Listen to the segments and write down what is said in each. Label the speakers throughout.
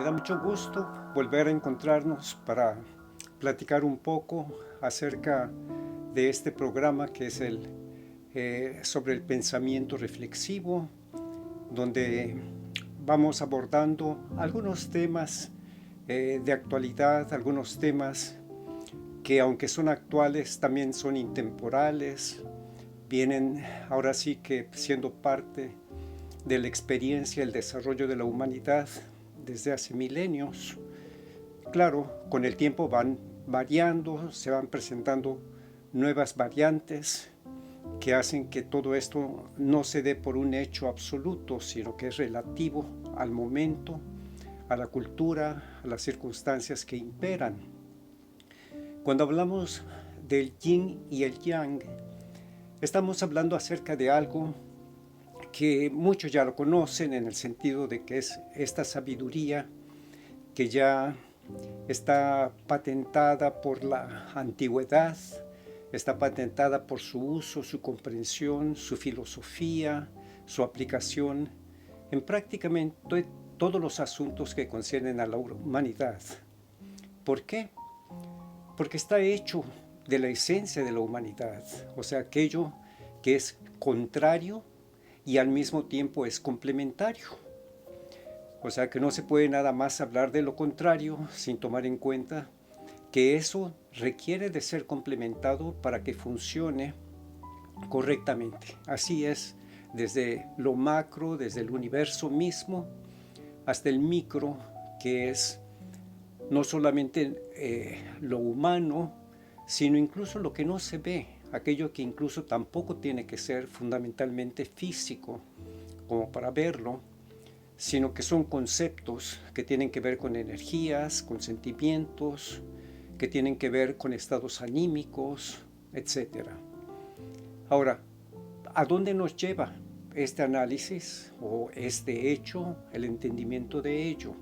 Speaker 1: Me da mucho gusto volver a encontrarnos para platicar un poco acerca de este programa que es sobre el pensamiento reflexivo, donde vamos abordando algunos temas de actualidad, algunos temas que aunque son actuales también son intemporales, vienen ahora sí que siendo parte de la experiencia, el desarrollo de la humanidad desde hace milenios. Claro, con el tiempo van variando, se van presentando nuevas variantes que hacen que todo esto no se dé por un hecho absoluto, sino que es relativo al momento, a la cultura, a las circunstancias que imperan. Cuando hablamos del yin y el yang, estamos hablando acerca de algo que muchos ya lo conocen en el sentido de que es esta sabiduría que ya está patentada por la antigüedad, está patentada por su uso, su comprensión, su filosofía, su aplicación en prácticamente todos los asuntos que conciernen a la humanidad. ¿Por qué? Porque está hecho de la esencia de la humanidad, o sea, aquello que es contrario y al mismo tiempo es complementario. O sea que no se puede nada más hablar de lo contrario sin tomar en cuenta que eso requiere de ser complementado para que funcione correctamente. Así es, desde lo macro, desde el universo mismo, hasta el micro, que es no solamente lo humano, sino incluso lo que no se ve, aquello que incluso tampoco tiene que ser fundamentalmente físico, como para verlo, sino que son conceptos que tienen que ver con energías, con sentimientos, que tienen que ver con estados anímicos, etcétera. Ahora, ¿a dónde nos lleva este análisis o este hecho, el entendimiento de ello?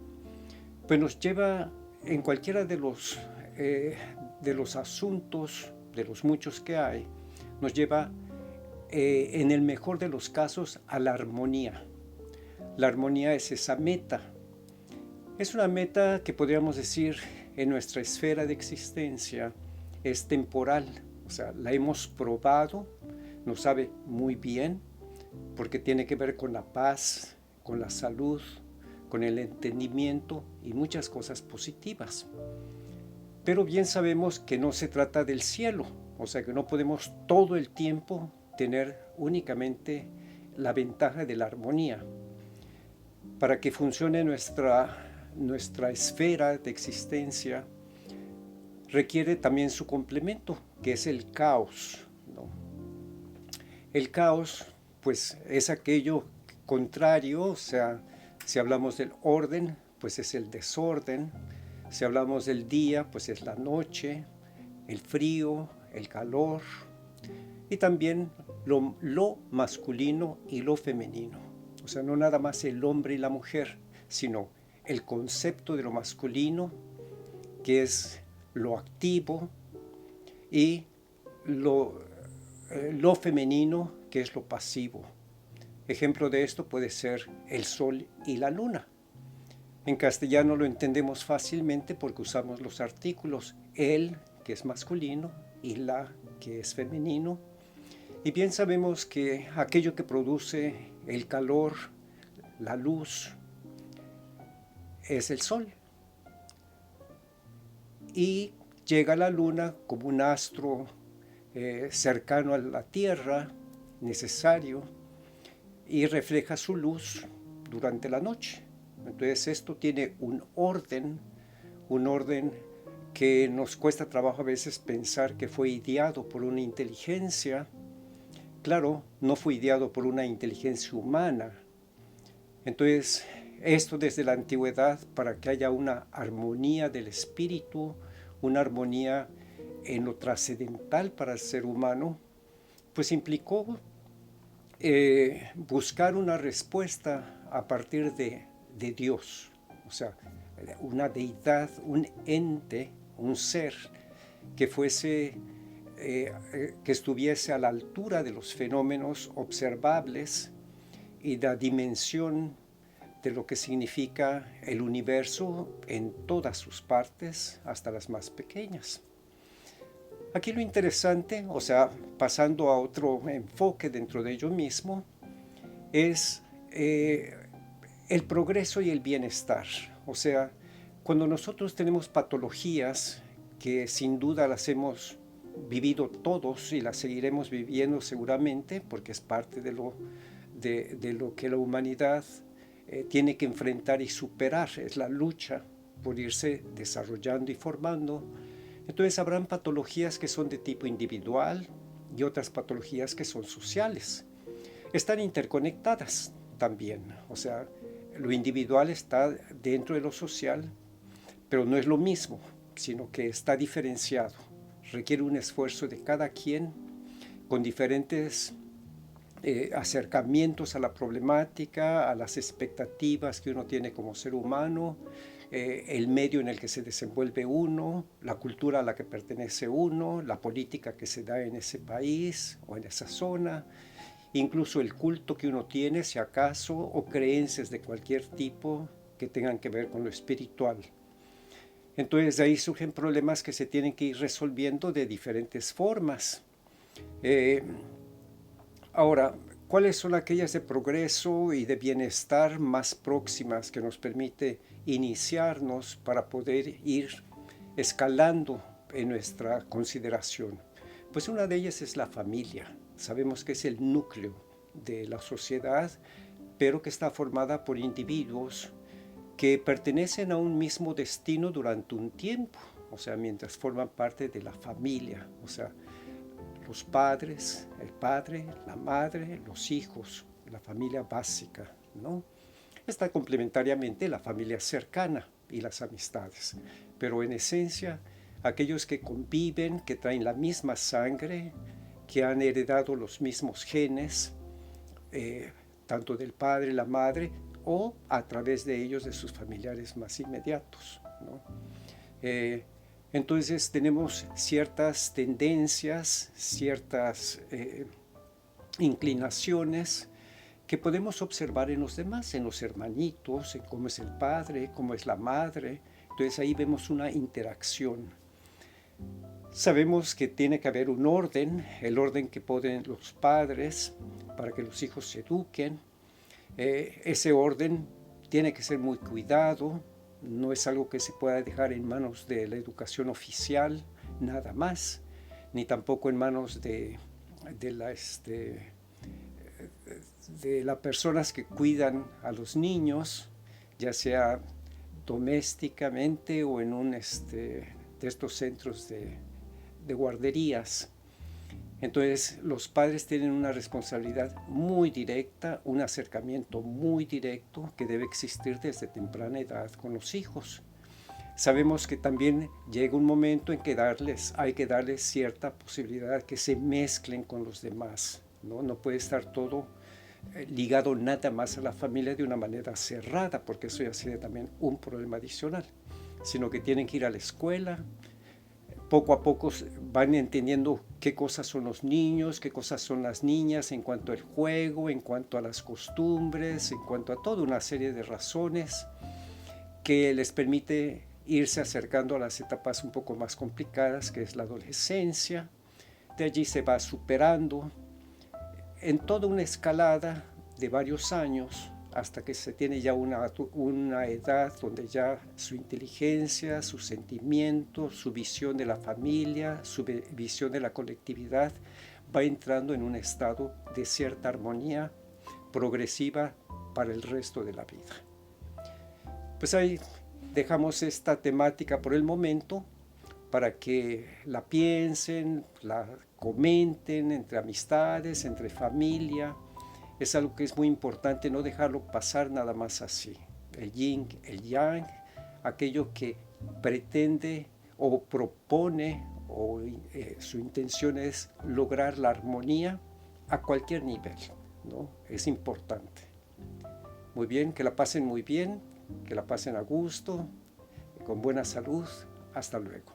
Speaker 1: Pues nos lleva en cualquiera de los asuntos, de los muchos que hay, nos lleva en el mejor de los casos a la armonía. La armonía es esa meta. Es una meta que podríamos decir en nuestra esfera de existencia es temporal. O sea, la hemos probado, nos sabe muy bien, porque tiene que ver con la paz, con la salud, con el entendimiento y muchas cosas positivas. Pero bien sabemos que no se trata del cielo, o sea que no podemos todo el tiempo tener únicamente la ventaja de la armonía. Para que funcione nuestra esfera de existencia, requiere también su complemento, que es el caos, ¿no? El caos, pues, es aquello contrario, o sea, si hablamos del orden, pues es el desorden. Si hablamos del día, pues es la noche, el frío, el calor, y también lo masculino y lo femenino. O sea, no nada más el hombre y la mujer, sino el concepto de lo masculino, que es lo activo, y lo femenino, que es lo pasivo. Ejemplo de esto puede ser el sol y la luna. En castellano lo entendemos fácilmente porque usamos los artículos el, que es masculino, y la, que es femenino. Y bien sabemos que aquello que produce el calor, la luz, es el sol. Y llega la luna como un astro cercano a la Tierra, necesario, y refleja su luz durante la noche. Entonces esto tiene un orden que nos cuesta trabajo a veces pensar que fue ideado por una inteligencia. Claro, no fue ideado por una inteligencia humana. Entonces, esto desde la antigüedad, para que haya una armonía del espíritu, una armonía en lo trascendental para el ser humano, pues implicó buscar una respuesta a partir de Dios, o sea, una deidad, un ente, un ser que fuese, que estuviese a la altura de los fenómenos observables y la dimensión de lo que significa el universo en todas sus partes, hasta las más pequeñas. Aquí lo interesante, o sea, pasando a otro enfoque dentro de ello mismo, es el progreso y el bienestar. O sea, cuando nosotros tenemos patologías que sin duda las hemos vivido todos y las seguiremos viviendo seguramente, porque es parte de lo que la humanidad tiene que enfrentar y superar, es la lucha por irse desarrollando y formando. Entonces habrán patologías que son de tipo individual y otras patologías que son sociales. Están interconectadas también, o sea, lo individual está dentro de lo social, pero no es lo mismo, sino que está diferenciado. Requiere un esfuerzo de cada quien con diferentes acercamientos a la problemática, a las expectativas que uno tiene como ser humano, el medio en el que se desenvuelve uno, la cultura a la que pertenece uno, la política que se da en ese país o en esa zona, incluso el culto que uno tiene, si acaso, o creencias de cualquier tipo que tengan que ver con lo espiritual. Entonces de ahí surgen problemas que se tienen que ir resolviendo de diferentes formas. Ahora, ¿cuáles son aquellas de progreso y de bienestar más próximas que nos permite iniciarnos para poder ir escalando en nuestra consideración? Pues una de ellas es la familia. Sabemos que es el núcleo de la sociedad, pero que está formada por individuos que pertenecen a un mismo destino durante un tiempo, o sea, mientras forman parte de la familia, o sea, los padres, el padre, la madre, los hijos, la familia básica, ¿no? Está complementariamente la familia cercana y las amistades, pero en esencia, aquellos que conviven, que traen la misma sangre, que han heredado los mismos genes, tanto del padre, la madre, o a través de ellos de sus familiares más inmediatos, ¿no? Entonces tenemos ciertas tendencias, ciertas inclinaciones que podemos observar en los demás, en los hermanitos, en cómo es el padre, cómo es la madre. Entonces ahí vemos una interacción. Sabemos que tiene que haber un orden, el orden que ponen los padres para que los hijos se eduquen. Ese orden tiene que ser muy cuidado, no es algo que se pueda dejar en manos de la educación oficial, nada más, ni tampoco en manos de las personas que cuidan a los niños, ya sea domésticamente o en de estos centros de guarderías. Entonces los padres tienen una responsabilidad muy directa, un acercamiento muy directo que debe existir desde temprana edad con los hijos. Sabemos que también llega un momento en que hay que darles cierta posibilidad que se mezclen con los demás, ¿no? No puede estar todo ligado nada más a la familia de una manera cerrada, porque eso ya sería también un problema adicional, sino que tienen que ir a la escuela. Poco a poco van entendiendo qué cosas son los niños, qué cosas son las niñas en cuanto al juego, en cuanto a las costumbres, en cuanto a toda una serie de razones que les permite irse acercando a las etapas un poco más complicadas, que es la adolescencia. De allí se va superando en toda una escalada de varios años hasta que se tiene ya una edad donde ya su inteligencia, sus sentimientos, su visión de la familia, su visión de la colectividad va entrando en un estado de cierta armonía progresiva para el resto de la vida. Pues ahí dejamos esta temática por el momento para que la piensen, la comenten entre amistades, entre familia. Es algo que es muy importante no dejarlo pasar nada más así. El yin, el yang, aquello que pretende o propone o su intención es lograr la armonía a cualquier nivel, ¿no? Es importante. Muy bien, que la pasen muy bien, que la pasen a gusto, con buena salud. Hasta luego.